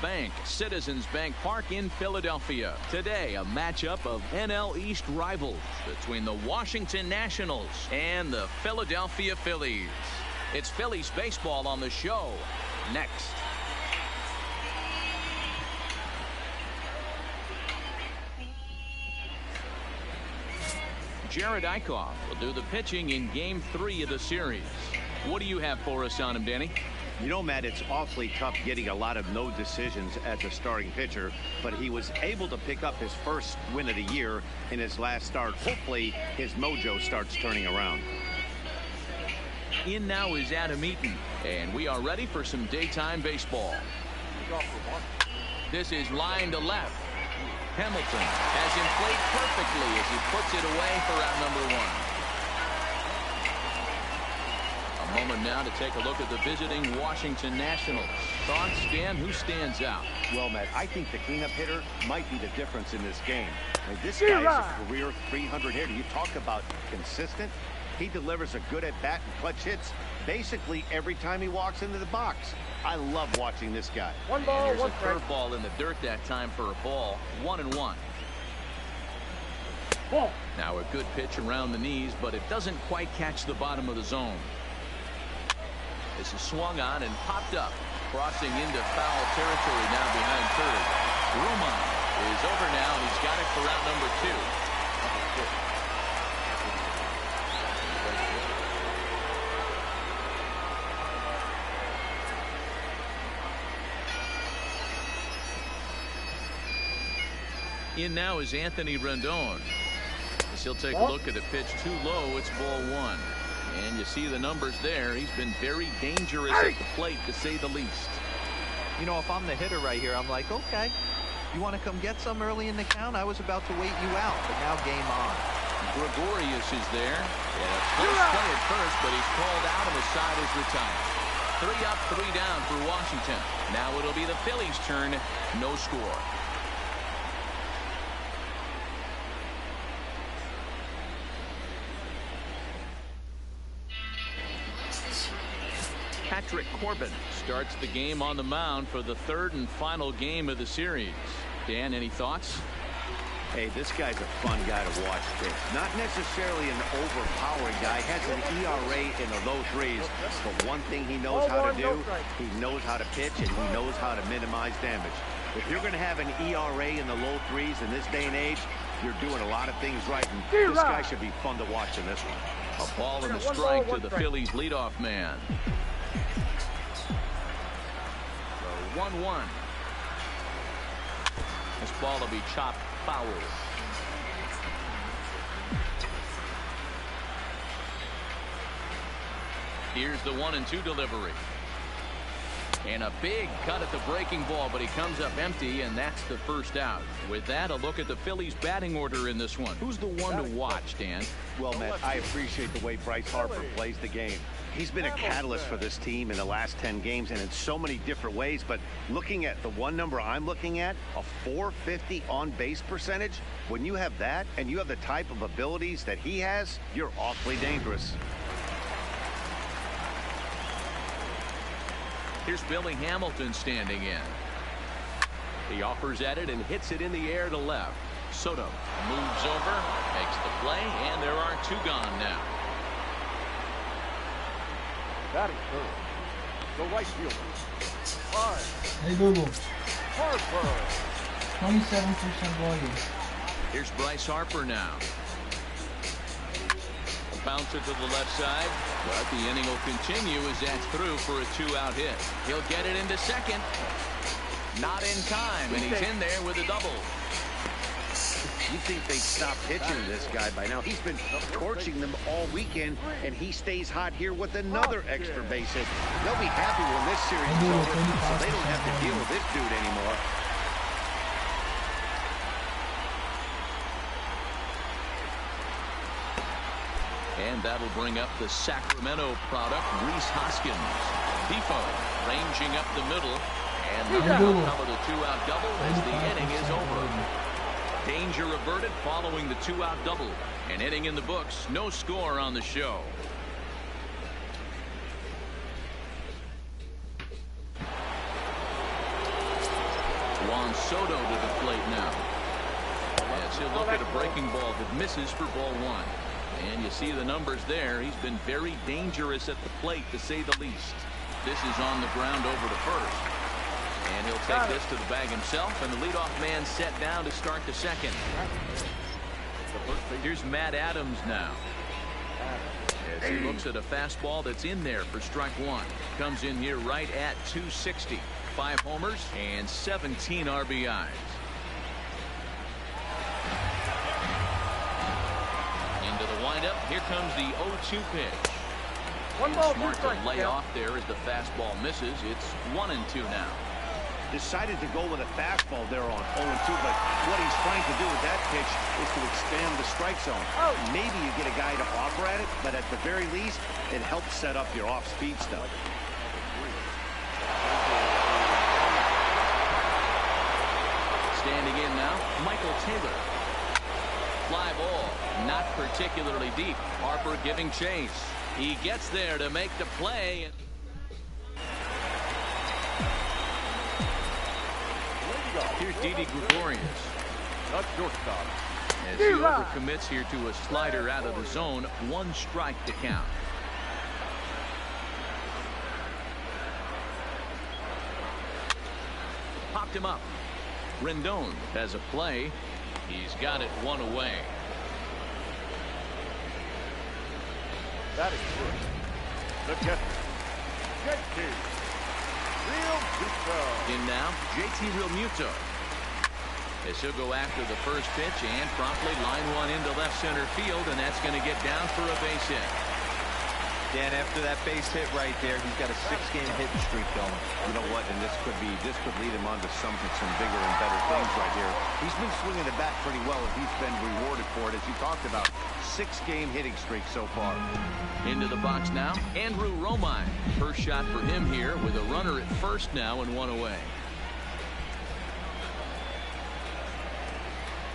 Bank, Citizens Bank Park in Philadelphia. Today, a matchup of NL East rivals between the Washington Nationals and the Philadelphia Phillies. It's Phillies baseball on the show next. Jared Eichhoff will do the pitching in Game 3 of the series. What do you have for us on him, Danny? You know, Matt, it's awfully tough getting a lot of no decisions as a starting pitcher, but he was able to pick up his first win of the year in his last start. Hopefully, his mojo starts turning around. In now is Adam Eaton, and we are ready for some daytime baseball. This is line to left. Hamilton has him played perfectly as he puts it away for out number 1. A moment now to take a look at the visiting Washington Nationals. Thoughts, Dan? Who stands out? Well, Matt, I think the cleanup hitter might be the difference in this game. I mean, this guy is a career 300 hitter. You talk about consistent. He delivers a good at-bat and clutch hits basically every time he walks into the box. I love watching this guy. One ball, and here's a curveball in the dirt that time for a ball. 1-1. Ball. Now a good pitch around the knees, but it doesn't quite catch the bottom of the zone. This is swung on and popped up, crossing into foul territory now behind third. Roman is over now, and he's got it for out number 2. In now is Anthony Rendon. As he'll take a look at a pitch too low. It's ball 1. And you see the numbers there. He's been very dangerous at the plate, to say the least. You know, if I'm the hitter right here, I'm like, okay, you want to come get some early in the count? I was about to wait you out, but now game on. Gregorius is there. Yeah, close play at first, but he's called out and the side is retired. 3 up, 3 down for Washington. Now it'll be the Phillies' turn. No score. Patrick Corbin starts the game on the mound for the 3rd and final game of the series. Dan, any thoughts? Hey, this guy's a fun guy to watch pitch. Not necessarily an overpowering guy. Has an ERA in the low 3s. But one thing he knows how to do, he knows how to pitch and he knows how to minimize damage. If you're going to have an ERA in the low 3s in this day and age, you're doing a lot of things right. And this guy should be fun to watch in this one. A ball and a strike to the Phillies leadoff man. 1-1. This ball will be chopped foul. Here's the 1-2 delivery. And a big cut at the breaking ball, but he comes up empty, and that's the first out. With that, a look at the Phillies batting order in this one. Who's the one to watch, Dan? Well, Matt, I appreciate the way Bryce Harper plays the game. He's been a catalyst for this team in the last 10 games and in so many different ways. But looking at the one number I'm looking at, a 450 on base percentage, when you have that and you have the type of abilities that he has, you're awfully dangerous. Here's Billy Hamilton standing in. He offers at it and hits it in the air to left. Soto moves over, makes the play, and there are 2 gone now. Batting third, the right fielder. 5. Hey Google. Harper. 27% volume. Here's Bryce Harper now. A bouncer to the left side, but the inning will continue as that's through for a 2-out hit. He'll get it into second. Not in time, and he's in there with a double. You think they'd stop pitching this guy by now? He's been torching them all weekend, and he stays hot here with another extra base hit. They'll be happy when this series is over, so they don't have to deal with this dude anymore. And that'll bring up the Sacramento product, Rhys Hoskins. Defoe ranging up the middle, and that'll cover the 2-out double as the inning is over. Danger averted following the 2-out double. An inning in the books. No score on the show. Juan Soto to the plate now. As he'll look at a breaking ball that misses for ball one. And you see the numbers there. He's been very dangerous at the plate, to say the least. This is on the ground over to first. And he'll take this to the bag himself, and the leadoff man set down to start the second. Here's Matt Adams now. As he looks at a fastball that's in there for strike one. Comes in here right at 260. 5 homers and 17 RBIs. Into the windup. Here comes the 0-2 pitch. Smart to lay off there as the fastball misses. It's 1-2 now. Decided to go with a fastball there on 0-2, but what he's trying to do with that pitch is to expand the strike zone. Maybe you get a guy to offer at it, but at the very least, it helps set up your off-speed stuff. Standing in now, Michael Taylor. Fly ball, not particularly deep. Harper giving chase. He gets there to make the play. Here's Didi Gregorius. Not shortstop. As he overcommits here to a slider out of the zone. 1 strike to count. Popped him up. Rendon has a play. He's got it 1 away. That is good. The catcher. JT Realmuto. In now, JT Realmuto. As he'll go after the first pitch and promptly line one into left center field, and that's going to get down for a base hit. Dan, after that base hit right there, he's got a 6-game hitting streak going. You know what? And this could lead him on to some bigger and better things right here. He's been swinging the bat pretty well, and he's been rewarded for it, as you talked about. 6-game hitting streak so far. Into the box now, Andrew Romine. First shot for him here with a runner at first now and 1 away.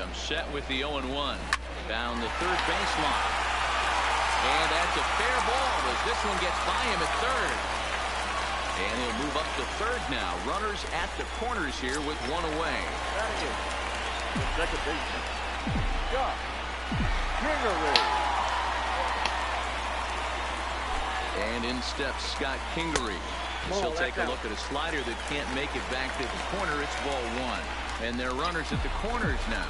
Comes set with the 0-1. Down the third baseline. And that's a fair ball as this one gets by him at third. And he'll move up to third now. Runners at the corners here with 1 away. That is the second baseman. Scott Kingery. And in steps Scott Kingery. He'll take a look at a slider that can't make it back to the corner. It's ball 1. And they're runners at the corners now.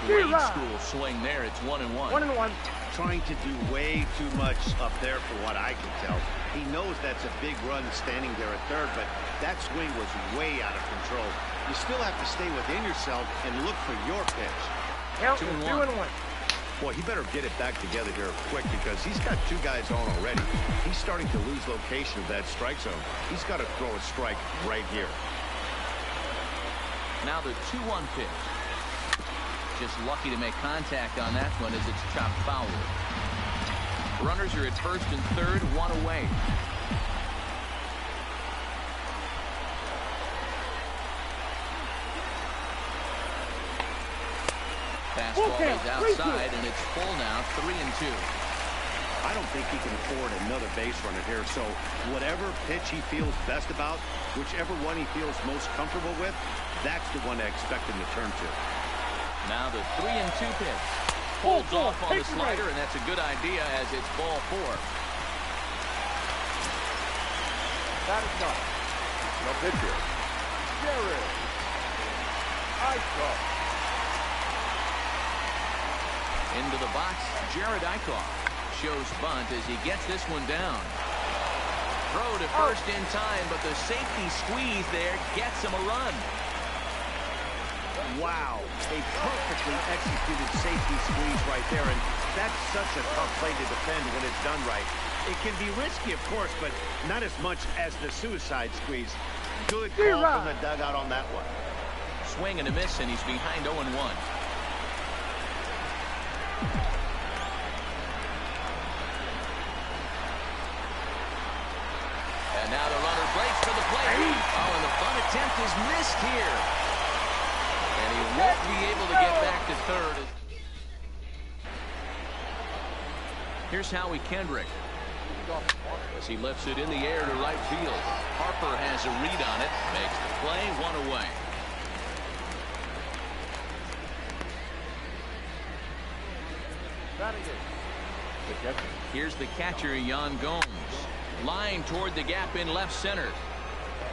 Great school swing there. It's 1-1. 1-1. Trying to do way too much up there for what I can tell. He knows that's a big run standing there at third, but that swing was way out of control. You still have to stay within yourself and look for your pitch. 2-1. Boy, he better get it back together here quick because he's got 2 guys on already. He's starting to lose location of that strike zone. He's got to throw a strike right here. Now the 2-1 pitch. Just lucky to make contact on that one as it's chopped foul. Runners are at first and third, 1 away. Fastball is outside, and it's full now, 3-2. I don't think he can afford another base runner here, so whatever pitch he feels best about, whichever one he feels most comfortable with, that's the one I expect him to turn to. Now the 3-2 pitch. Holds off on the slider, and that's a good idea as it's ball 4. That is not. No pitcher. Jared Eichhoff. Into the box, Jared Eichhoff shows bunt as he gets this one down. Throw to first in time, but the safety squeeze there gets him a run. Wow, a perfectly executed safety squeeze right there, and that's such a tough play to defend when it's done right. It can be risky, of course, but not as much as the suicide squeeze. Good call from the dugout on that one. Swing and a miss, and he's behind 0-1. And now the runner breaks for the plate. Oh, and the bunt attempt is missed here. And he won't be able to get back to third. Here's Howie Kendrick as he lifts it in the air to right field. Harper has a read on it, makes the play, 1 away. Here's the catcher, Yan Gomes. Line toward the gap in left center.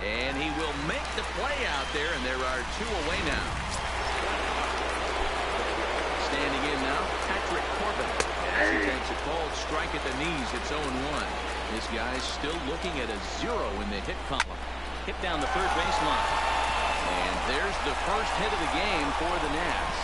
And he will make the play out there, and there are 2 away now. Standing in now, Patrick Corbin. As he takes a cold strike at the knees, it's 0-1. This guy's still looking at a 0 in the hit column. Hit down the third baseline. And there's the first hit of the game for the Nats.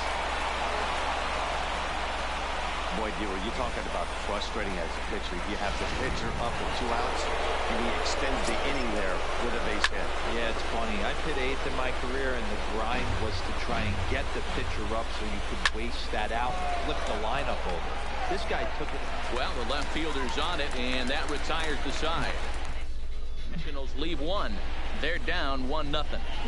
Boy, you're talking about frustrating as a pitcher. You have the pitcher up with 2 outs, and he extends the inning there with a base hit. Yeah, it's funny. I hit 8th in my career, and the grind was to try and get the pitcher up so you could waste that out and flip the lineup over. This guy took it. Well, the left fielder's on it, and that retires the side. Nationals leave 1. They're down 1-0.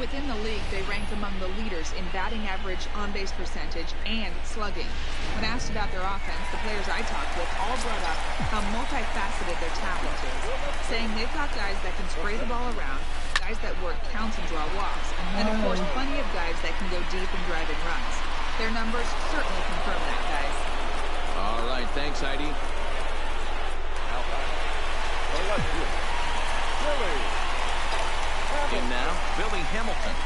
Within the league, they ranked among the leaders in batting average, on-base percentage, and slugging. When asked about their offense, the players I talked with all brought up how multifaceted their talent is, saying they've got guys that can spray the ball around, guys that work counts and draw walks, and of course plenty of guys that can go deep and drive in runs. Their numbers certainly confirm that, guys. All right, thanks, Heidi. In now, Billy Hamilton.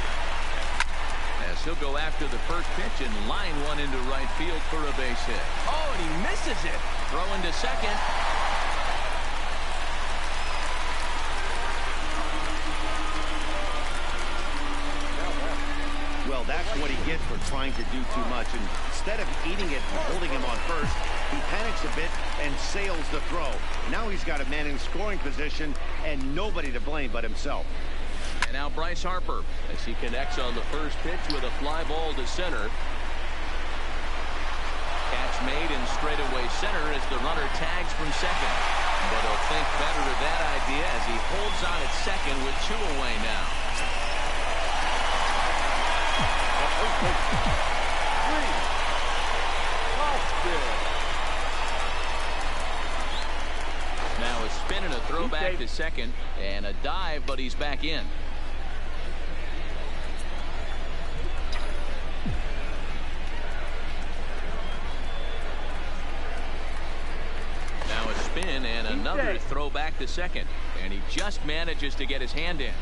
As he'll go after the first pitch and line one into right field for a base hit. Oh, and he misses it. Throw into second. Well, that's what he gets for trying to do too much. And instead of eating it and holding him on first, he panics a bit and sails the throw. Now he's got a man in scoring position and nobody to blame but himself. And now Bryce Harper as he connects on the first pitch with a fly ball to center. Catch made in straightaway center as the runner tags from second. But he'll think better of that idea as he holds on at second with 2 away now. Now a spin and a throw back to second and a dive, but he's back in. Now a spin and another throw back to second, and he just manages to get his hand in.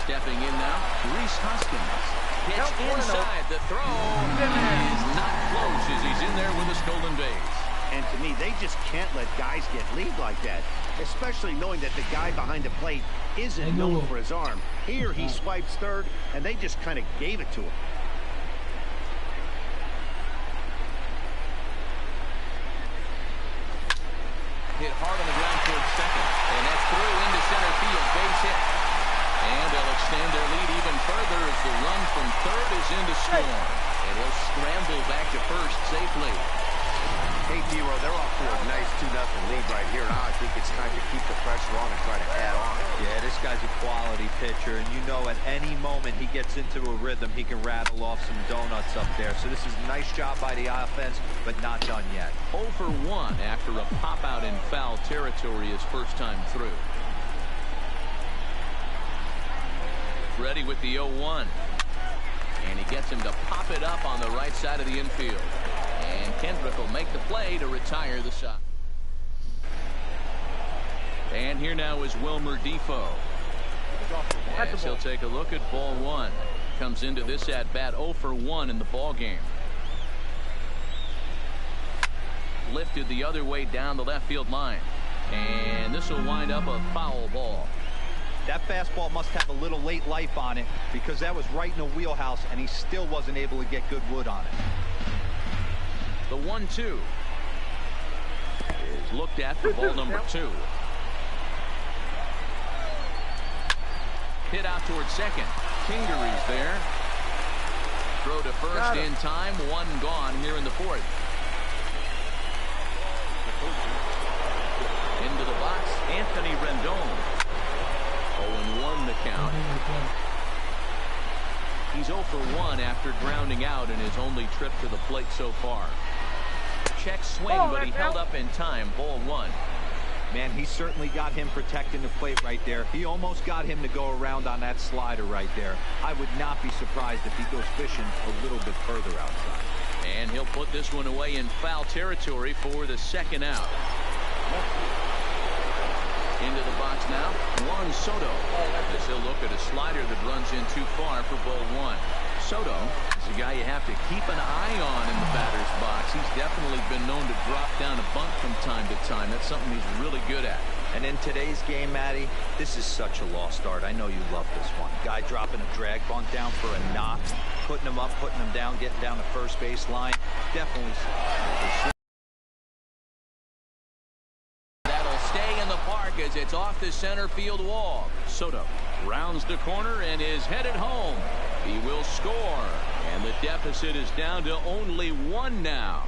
Stepping in now, Reese Hoskins. Pitch inside, the throw is not close as he's in there with a stolen base. And to me, they just can't let guys get lead like that, especially knowing that the guy behind the plate isn't known for his arm. Here he swipes third, and they just kind of gave it to him. Hit hard on the ground towards second, and that's through into center field, base hit. And they'll extend their lead even further as the run from third is in to score. And he'll scramble back to first safely. Hey, D-Row, they're off to a nice 2-0 lead right here. Now I think it's time to keep the pressure on and try to add on. Yeah, this guy's a quality pitcher, and you know at any moment he gets into a rhythm, he can rattle off some donuts up there. So this is a nice job by the offense, but not done yet. 0 for 1 after a pop-out in foul territory his first time through. Ready with the 0-1. And he gets him to pop it up on the right side of the infield. And Kendrick will make the play to retire the side. And here now is Wilmer Defoe. As he'll take a look at ball 1. Comes into this at bat 0 for 1 in the ball game. Lifted the other way down the left field line. And this will wind up a foul ball. That fastball must have a little late life on it because that was right in the wheelhouse and he still wasn't able to get good wood on it. The 1-2 is looked at for ball number 2. Hit out towards second. Kingery's there. Throw to first in time. 1 gone here in the 4th. Into the box, Anthony Rendon. 0-1 the count. He's 0 for 1 after grounding out in his only trip to the plate so far. Check swing, but he held up in time. Ball 1. Man, he certainly got him protecting the plate right there. He almost got him to go around on that slider right there. I would not be surprised if he goes fishing a little bit further outside. And he'll put this one away in foul territory for the second out. Into the box now, Juan Soto. As he'll look at a slider that runs in too far for ball 1. Soto is a guy you have to keep an eye on in the batter's box. He's definitely been known to drop down a bunt from time to time. That's something he's really good at. And in today's game, Matty, this is such a lost art. I know you love this one. Guy dropping a drag bunt down for a knock, putting him up, putting him down, getting down the first base line. Definitely. That'll stay in the park as it's off the center field wall. Soto rounds the corner and is headed home. He will score, and the deficit is down to only 1 now.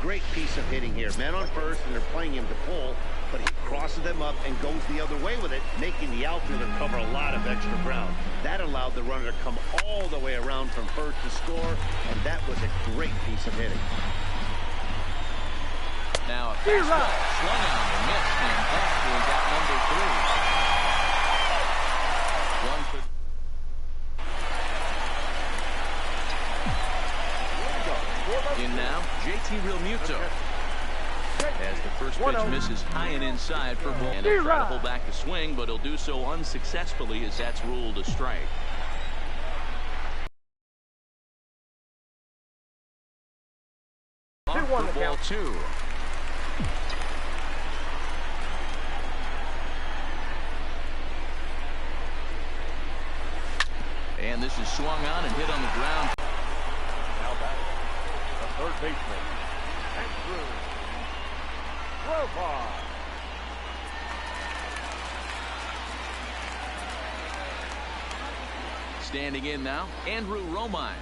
Great piece of hitting here. Men on first, and they're playing him to pull, but he crosses them up and goes the other way with it, making the outfielder cover a lot of extra ground. That allowed the runner to come all the way around from first to score, and that was a great piece of hitting. Now a fastball swung on and missed, and back is at number 3. One for in now, JT Realmuto. As the first pitch misses high and inside for ball. And he'll try to pull back the swing, but he'll do so unsuccessfully as that's ruled a strike. Off for ball 2. And this is swung on and hit on the ground. Now batting, the third baseman, Andrew Robar. Standing in now, Andrew Romine.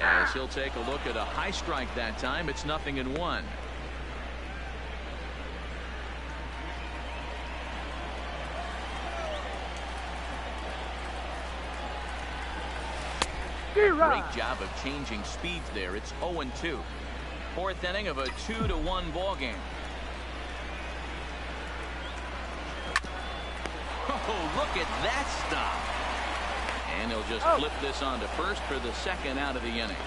As he'll take a look at a high strike that time. It's 0-1. Great job of changing speeds there. It's 0-2. Fourth inning of a 2-1 ball game. Oh, look at that stop. And he'll just flip this on to first for the second out of the inning.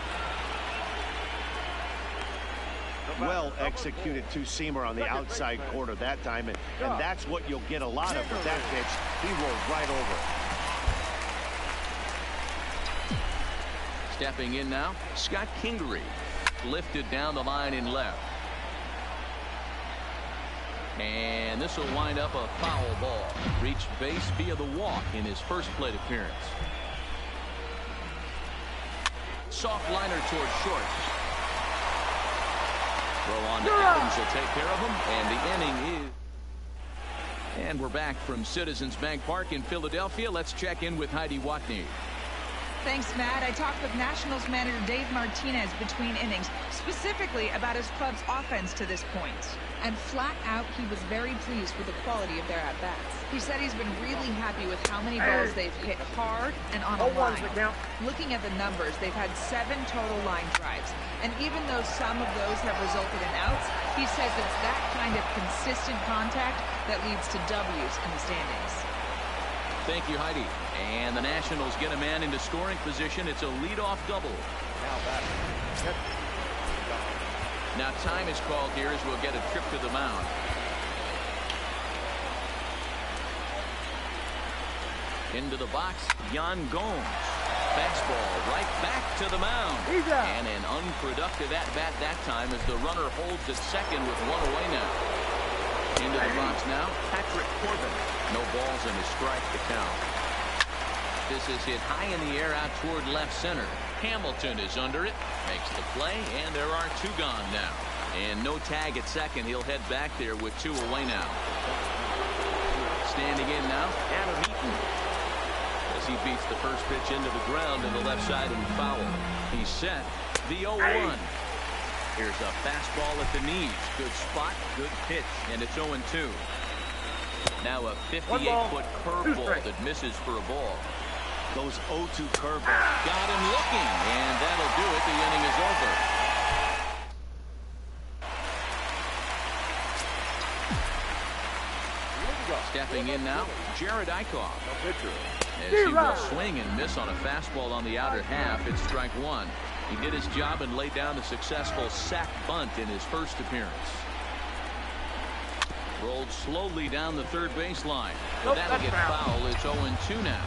Well executed two-seamer on the outside corner that time, and that's what you'll get a lot of with that pitch. He rolled right over. Stepping in now, Scott Kingery. Lifted down the line in left. And this will wind up a foul ball. Reached base via the walk in his first plate appearance. Soft liner towards short. Throw on to Adams will take care of him, and the inning is. And we're back from Citizens Bank Park in Philadelphia. Let's check in with Heidi Watney. Thanks, Matt. I talked with Nationals manager Dave Martinez between innings, specifically about his club's offense to this point. And flat out, he was very pleased with the quality of their at-bats. He said he's been really happy with how many balls they've hit hard and on a line. Looking at the numbers, they've had 7 total line drives. And even though some of those have resulted in outs, he says it's that kind of consistent contact that leads to W's in the standings. Thank you, Heidi. And the Nationals get a man into scoring position. It's a leadoff double. Now batting. Now time is called here as we'll get a trip to the mound. Into the box, Yan Gomes. Fastball right back to the mound. And an unproductive at-bat that time as the runner holds at second with 1 away now. Into the box now, Patrick Corbin. No balls and a strike to count. This is hit high in the air out toward left center. Hamilton is under it, makes the play, and there are 2 gone now. And no tag at second. He'll head back there with 2 away now. Standing in now, Adam Eaton. As he beats the first pitch into the ground to the left side and foul. He's set. The 0-1. Here's a fastball at the knees. Good spot, good pitch, and it's 0-2. Now a 58-foot curveball that misses for a ball. Those 0-2 curveballs. Got him looking, and that'll do it. The inning is over. Stepping in now, Jared Eichhoff. As he will swing and miss on a fastball on the outer half, it's strike one. He did his job and laid down the successful sac bunt in his first appearance. Rolled slowly down the third baseline. But that'll get foul. It's 0-2 now.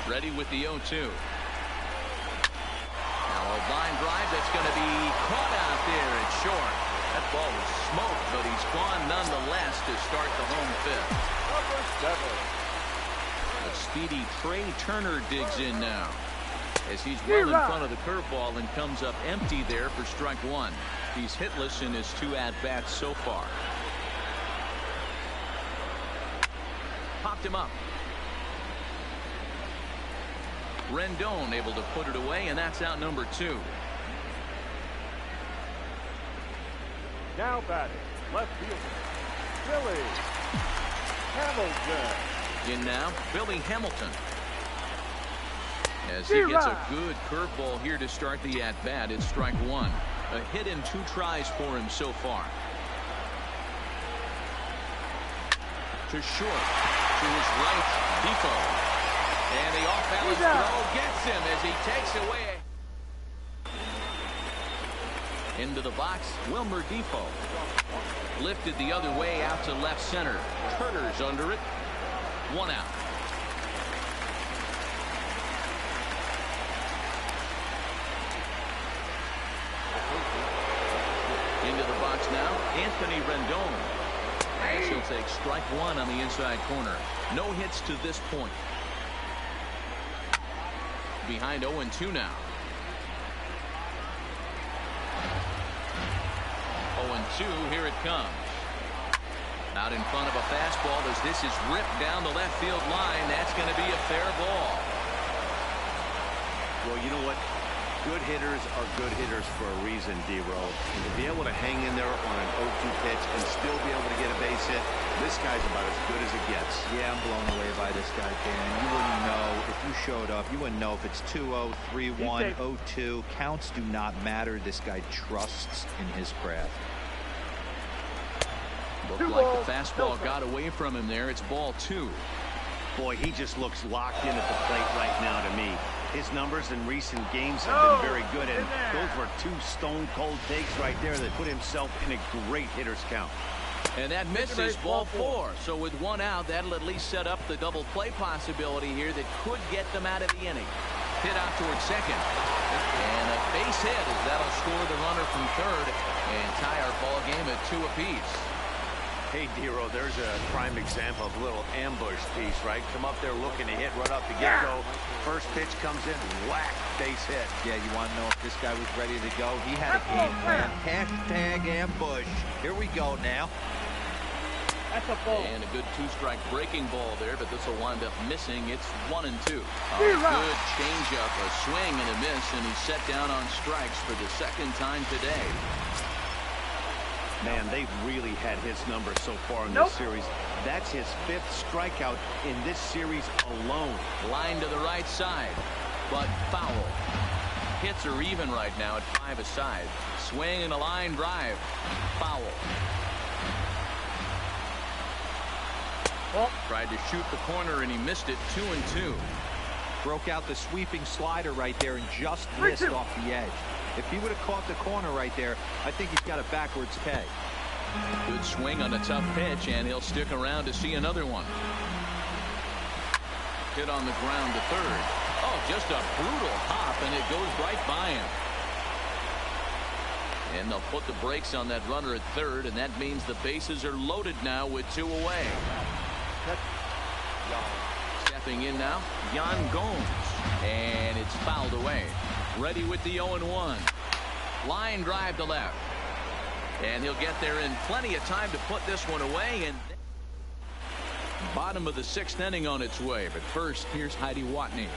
Ready with the 0-2. Now a line drive that's going to be caught out there at short. That ball was smoked, but he's gone nonetheless to start the home fifth. The speedy Trey Turner digs in now as he's well in front of the curveball and comes up empty there for strike one. He's hitless in his 2 at-bats so far. Popped him up. Rendon able to put it away, and that's out number 2. Now batting, left fielder, Philli Hamilton. In now, Billy Hamilton. As he gets a good curveball here to start the at-bat, it's strike one. A hit in 2 tries for him so far. To short, to his right, Defoe. And the off-balance throw gets him as he takes away. Into the box, Wilmer Defoe. Lifted the other way out to left center. Turner's under it. 1 out. Into the box now, Anthony Rendon. As he'll take strike one on the inside corner. No hits to this point. Behind 0-2 now. 0-2, here it comes. Out in front of a fastball as this is ripped down the left field line. That's going to be a fair ball. Well, you know what? Good hitters are good hitters for a reason, D-Row. And to be able to hang in there on an 0-2 pitch and still be able to get a base hit, this guy's about as good as it gets. Yeah, I'm blown away by this guy, Dan. You wouldn't know if you showed up. You wouldn't know if it's 2-0, 3-1, 0-2. Counts do not matter. This guy trusts in his craft. Looked like the fastball got away from him there. It's ball 2. Boy, he just looks locked in at the plate right now to me. His numbers in recent games have been very good, and those were 2 stone-cold takes right there that put himself in a great hitter's count. And that misses ball 4. So with 1 out, that'll at least set up the double play possibility here that could get them out of the inning. Hit out towards second. And a base hit as that'll score the runner from third and tie our ball game at 2 apiece. Hey, D-Row, there's a prime example of a little ambush piece, right? Come up there looking to hit right up the get-go. First pitch comes in, whack, base hit. Yeah, you want to know if this guy was ready to go? He had a game plan. Hashtag ambush. Here we go now. That's a ball. And a good 2-strike breaking ball there, but this will wind up missing. It's 1-2. Good changeup, a swing and a miss, and he's set down on strikes for the 2nd time today. Man, they've really had his number so far in this series. That's his 5th strikeout in this series alone. Line to the right side, but foul. Hits are even right now at 5 aside. Swing and a line drive. Foul. Tried to shoot the corner and he missed it. 2-2. Broke out the sweeping slider right there and just missed off the edge. If he would have caught the corner right there, I think he's got a backwards K. Good swing on a tough pitch, and he'll stick around to see another one. Hit on the ground to third. Oh, just a brutal hop, and it goes right by him. And they'll put the brakes on that runner at third, and that means the bases are loaded now with 2 away. Stepping in now, Yan Gomes, and it's fouled away. Ready with the 0-1. Line drive to left. And he'll get there in plenty of time to put this one away. And bottom of the 6th inning on its way. But first, here's Heidi Watney.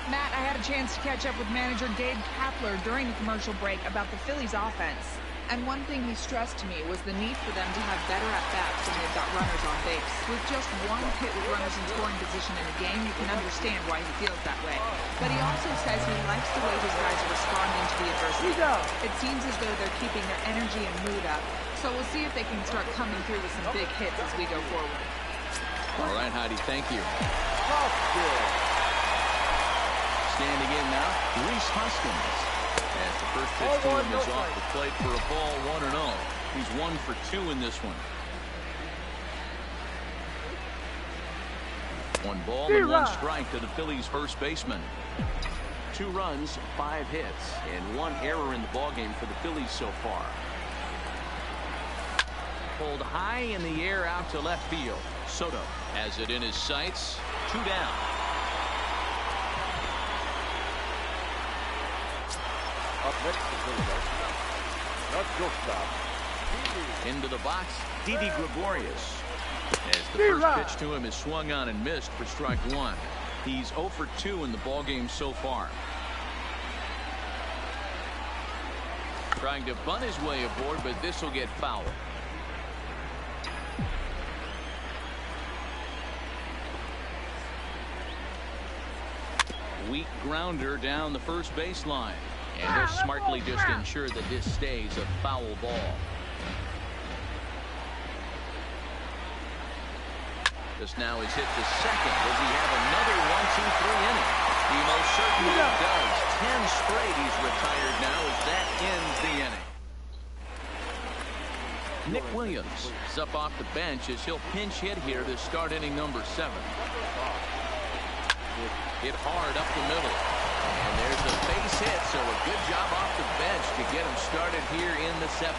Matt, I had a chance to catch up with manager Gabe Kapler during the commercial break about the Phillies offense. And one thing he stressed to me was the need for them to have better at-bats when they've got runners on base. With just one hit with runners in scoring position in a game, you can understand why he feels that way. But he also says he likes the way his guys are responding to the adversity. It seems as though they're keeping their energy and mood up. So we'll see if they can start coming through with some big hits as we go forward. All right, Heidi, thank you. Standing in now, Reese Hoskins. As the first pitch to him is off the plate for a ball, 1-0. He's 1 for 2 in this one. 1 ball and 1 strike to the Phillies' first baseman. 2 runs, 5 hits, and 1 error in the ballgame for the Phillies so far. Pulled high in the air out to left field. Soto has it in his sights. 2 down. Up next to Philadelphia. Not just stop. Into the box, Didi Gregorius. As the first pitch to him is swung on and missed for strike 1. He's 0 for 2 in the ballgame so far. Trying to bunt his way aboard, but this will get foul. Weak grounder down the first baseline. And he'll smartly just ensure that this stays a foul ball. This now is hit to second. Does he have another 1-2-3 inning? He most certainly does. 10 straight he's retired now as that ends the inning. Nick Williams is up off the bench as he'll pinch hit here to start inning number 7. Hit hard up the middle. And there's a base hit, so a good job off the bench to get him started here in the 7th.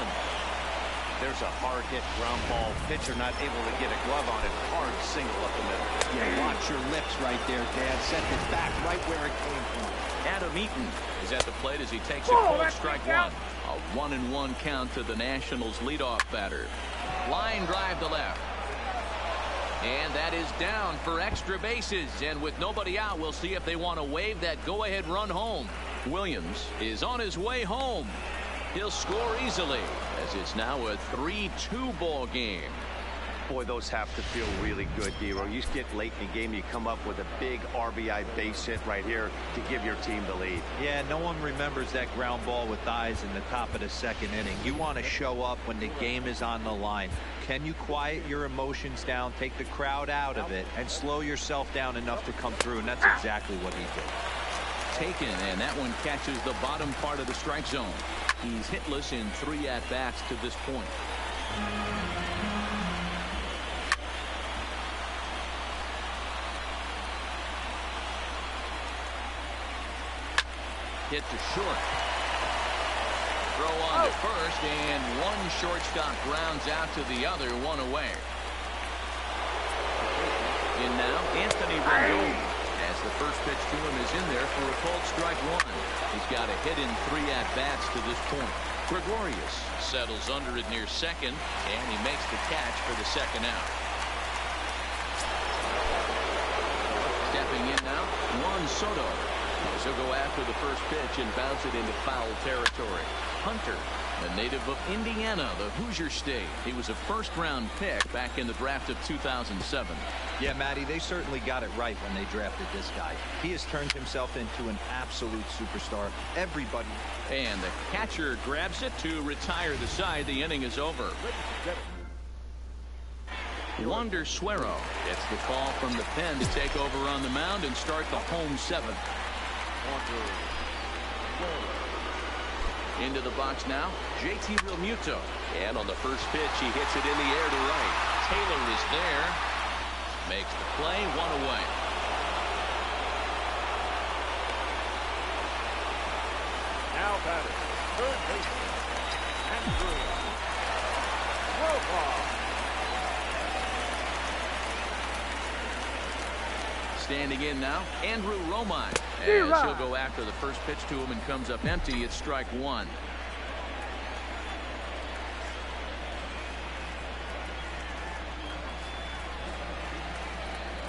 There's a hard hit ground ball. Pitcher not able to get a glove on it. Hard single up the middle. Yeah, watch your lips right there, Dad. Set this back right where it came from. Adam Eaton is at the plate as he takes a cold strike 1. A 1-1 count to the Nationals leadoff batter. Line drive to left. And that is down for extra bases. And with nobody out, we'll see if they want to wave that go-ahead run home. Williams is on his way home. He'll score easily as it's now a 3-2 ball game. Boy, those have to feel really good, Dero. You get late in the game, you come up with a big RBI base hit right here to give your team the lead. Yeah, no one remembers that ground ball with eyes in the top of the 2nd inning. You want to show up when the game is on the line. Can you quiet your emotions down, take the crowd out of it, and slow yourself down enough to come through? And that's exactly what he did. Taken, and that one catches the bottom part of the strike zone. He's hitless in 3 at-bats to this point. Hit to short. Throw on to first, and one shortstop grounds out to the other, 1 away. In now, Anthony Rendon. As the first pitch to him is in there for a called strike 1. He's got a hit in 3 at-bats to this point. Gregorius settles under it near second, and he makes the catch for the 2nd out. Stepping in now, Juan Soto. He'll go after the first pitch and bounce it into foul territory. Hunter, a native of Indiana, the Hoosier State. He was a first-round pick back in the draft of 2007. Yeah, Matty, they certainly got it right when they drafted this guy. He has turned himself into an absolute superstar. Everybody. And the catcher grabs it to retire the side. The inning is over. Wander Suero gets the call from the pen to take over on the mound and start the home 7th. Into the box now, JT Realmuto. And on the first pitch, he hits it in the air to right. Taylor is there. Makes the play, 1 away. Now batting, third baseman, Andrew Rojas. Standing in now, Andrew Romine. As he'll go after the first pitch to him and comes up empty. It's strike 1.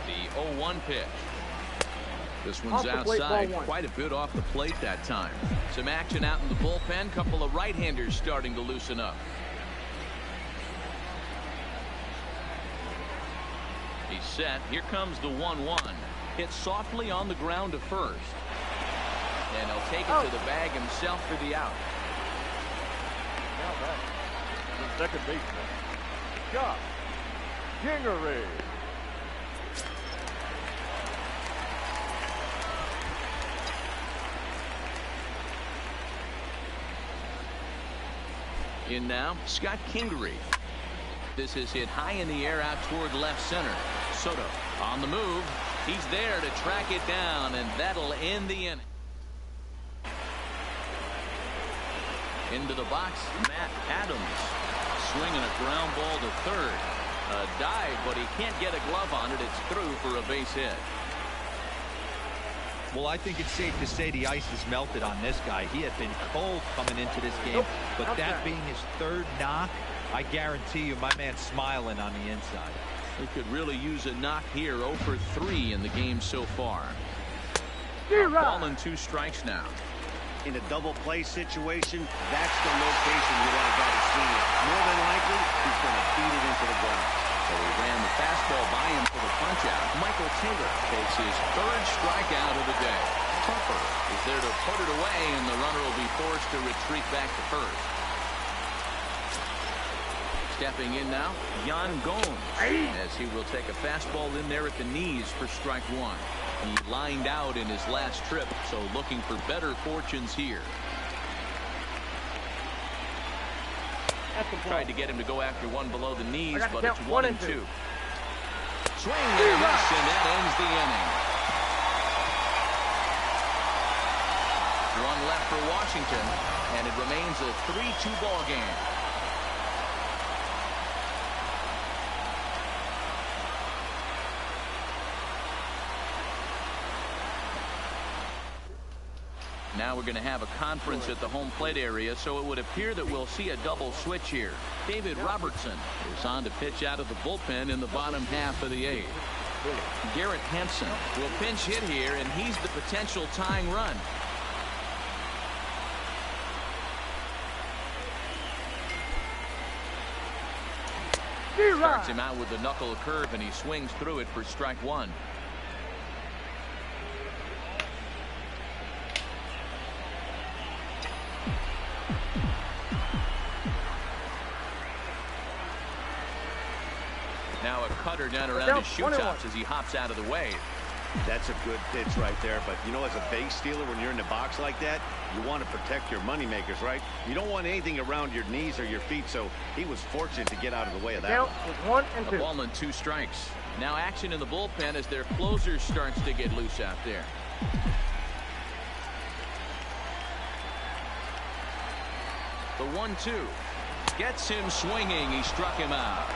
The 0-1 pitch. This one's outside, quite a bit off the plate that time. Some action out in the bullpen. Couple of right-handers starting to loosen up. He's set. Here comes the 1-1. Hit softly on the ground to first. And he'll take it to the bag himself for the out. Now back. The second baseman, Scott Kingery. In now, Scott Kingery. This is hit high in the air out toward left center. Soto on the move. He's there to track it down, and that'll end the inning. Into the box, Matt Adams. Swinging a ground ball to third. A dive, but he can't get a glove on it. It's through for a base hit. Well, I think it's safe to say the ice has melted on this guy. He had been cold coming into this game, but that being his third knock, I guarantee you my man's smiling on the inside. He could really use a knock here. 0 for 3 in the game so far. Ball and 2 strikes now. In a double play situation, that's the location you want a guy to swing it. More than likely, he's going to feed it into the ground. So he ran the fastball by him for the punch out. Michael Taylor takes his 3rd strikeout of the day. Tupper is there to put it away, and the runner will be forced to retreat back to first. Stepping in now, Yan Gomes, as he will take a fastball in there at the knees for strike 1. He lined out in his last trip, so looking for better fortunes here. Tried to get him to go after one below the knees, but it's 1 and 2. Swing and a miss, and that ends the inning. 1 left for Washington, and it remains a 3-2 ball game. Now we're going to have a conference at the home plate area, so it would appear that we'll see a double switch here. David Robertson is on to pitch out of the bullpen in the bottom half of the 8th. Garrett Hampson will pinch hit here, and he's the potential tying run. Starts him out with the knuckle curve, and he swings through it for strike 1. Now a cutter down around his shoe tops as he hops out of the way. That's a good pitch right there, but you know, as a base stealer, when you're in the box like that, you want to protect your moneymakers, right? You don't want anything around your knees or your feet, so he was fortunate to get out of the way of that. One and 2. A ball and 2 strikes. Now action in the bullpen as their closer starts to get loose out there. The 1-2 gets him swinging. He struck him out.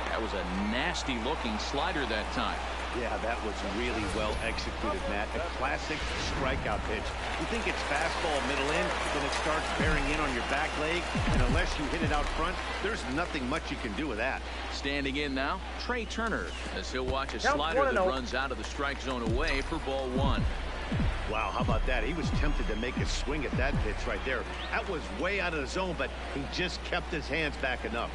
That was a nasty looking slider that time. Yeah, that was really well executed, Matt. A classic strikeout pitch. You think it's fastball middle in, then it starts bearing in on your back leg, and unless you hit it out front, there's nothing much you can do with that. Standing in now, Trey Turner, as he'll watch a slider that runs out of the strike zone away for ball 1. Wow, how about that? He was tempted to make a swing at that pitch right there. That was way out of the zone, but he just kept his hands back enough.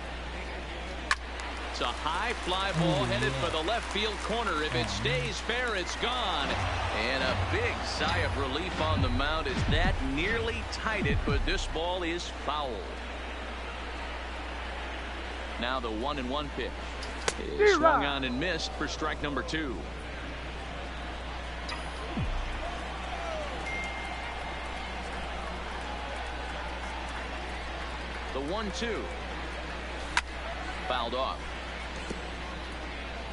It's a high fly ball headed for the left field corner. If it stays fair, it's gone. And a big sigh of relief on the mound as that nearly tied it, but this ball is foul. Now the 1-1 pitch is swung on and missed for strike number 2. The 1-2 fouled off.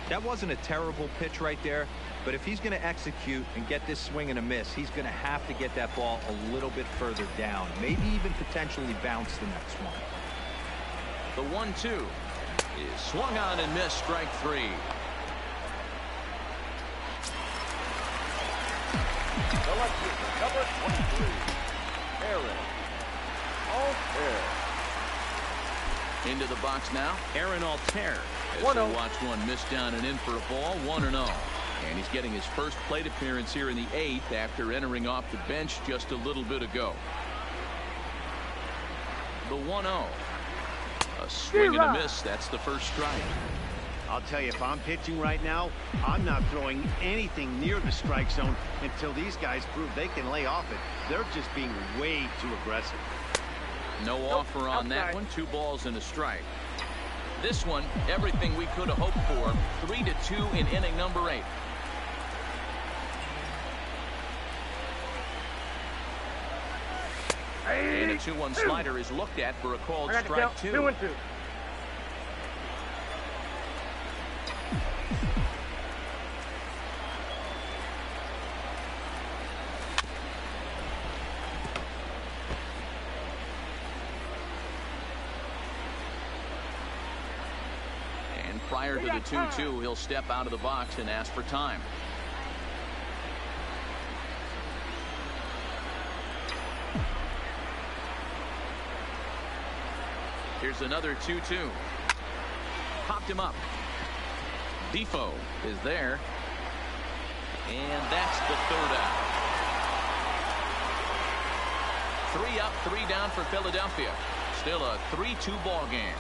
That wasn't a terrible pitch right there, but if he's going to execute and get this swing and a miss, he's going to have to get that ball a little bit further down, maybe even potentially bounce the next one. The 1-2 is swung on and missed, strike 3. Selection number 23, Aaron Altair. Into the box now, Aaron Altair. As they watch one miss down and in for a ball, 1-0. And he's getting his first plate appearance here in the 8th after entering off the bench just a little bit ago. The 1-0. A swing and a miss. That's the first strike. I'll tell you, if I'm pitching right now, I'm not throwing anything near the strike zone until these guys prove they can lay off it. They're just being way too aggressive. No offer on that one. 2 balls and a strike. This one, everything we could have hoped for. 3-2 in inning number 8. And a 2-1 slider is looked at for a called strike 2. 2-2. And prior to the 2-2, he'll step out of the box and ask for time. Here's another 2-2. Popped him up. Defoe is there. And that's the 3rd out. 3 up, 3 down for Philadelphia. Still a 3-2 ball game.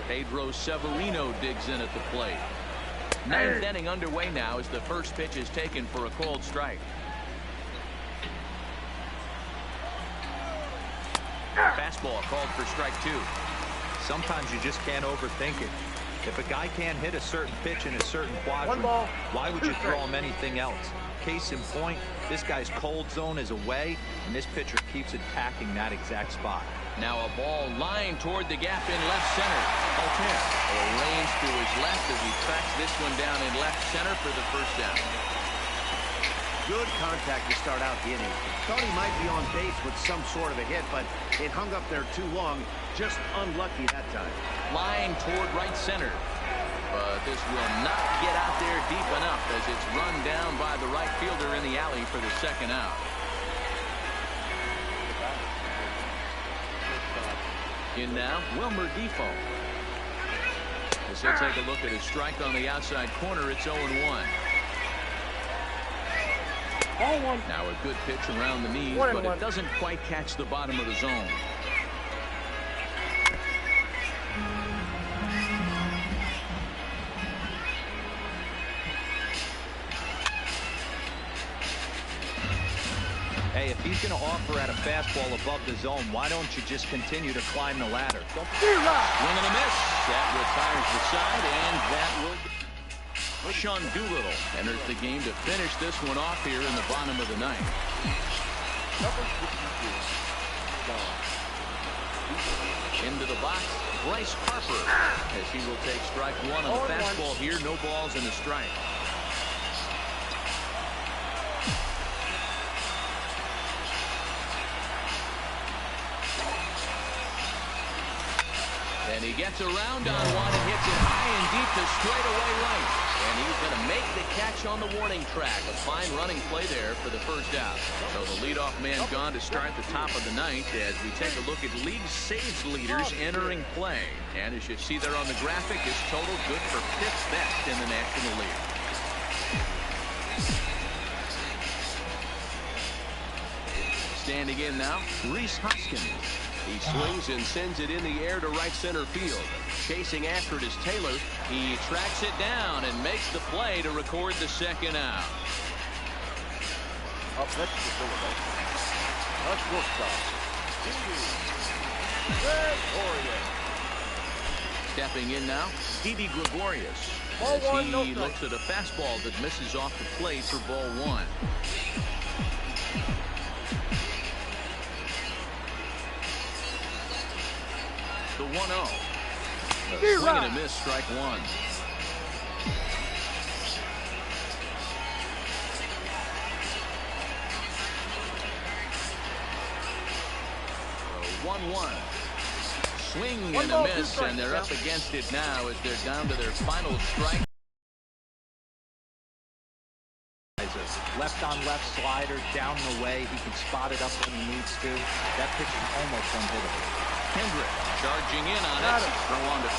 Pedro Severino digs in at the plate. 9th inning underway now as the first pitch is taken for a called strike. Fastball called for strike 2. Sometimes you just can't overthink it. If a guy can't hit a certain pitch in a certain quadrant, why would you throw him anything else? Case in point, this guy's cold zone is away, and this pitcher keeps attacking that exact spot. Now a ball lined toward the gap in left center. Altair arranged to his left as he tracks this one down in left center for the first down. Good contact to start out the inning. Thought he might be on base with some sort of a hit, but it hung up there too long. Just unlucky that time. Line toward right center. But this will not get out there deep enough as it's run down by the right fielder in the alley for the second out. In now, Wilmer Defoe. As he'll take a look at his strike on the outside corner, it's 0-1. Now a good pitch around the knees, but it doesn't quite catch the bottom of the zone. Hey, if he's going to offer at a fastball above the zone, why don't you just continue to climb the ladder? Swing and a miss. That retires the side, and that will... Sean Doolittle enters the game to finish this one off here in the bottom of the 9th. Into the box, Bryce Harper, as he will take strike 1 on the fastball here. No balls and a strike. And he gets around on one and hits it high and deep to straightaway right. And he's going to make the catch on the warning track. A fine running play there for the first out. So the leadoff man gone to start the top of the 9th as we take a look at league saves leaders entering play. And as you see there on the graphic, his total good for 5th best in the National League. Standing in now, Rhys Hoskins. He swings and sends it in the air to right center field. Chasing after it is Taylor. He tracks it down and makes the play to record the second out. Up next to Philadelphia. That's shortstop. Stepping in now, Didi Gregorius. As he looks at a fastball that misses off the plate for ball 1. The 1-0. A swing and a miss, strike 1. 1-1. Swing and a miss, and they're up against it now as they're down to their final strike. Left on left slider down the way. He can spot it up when he needs to. That pitch is almost unhittable. Hendrick charging in on it. Throw on to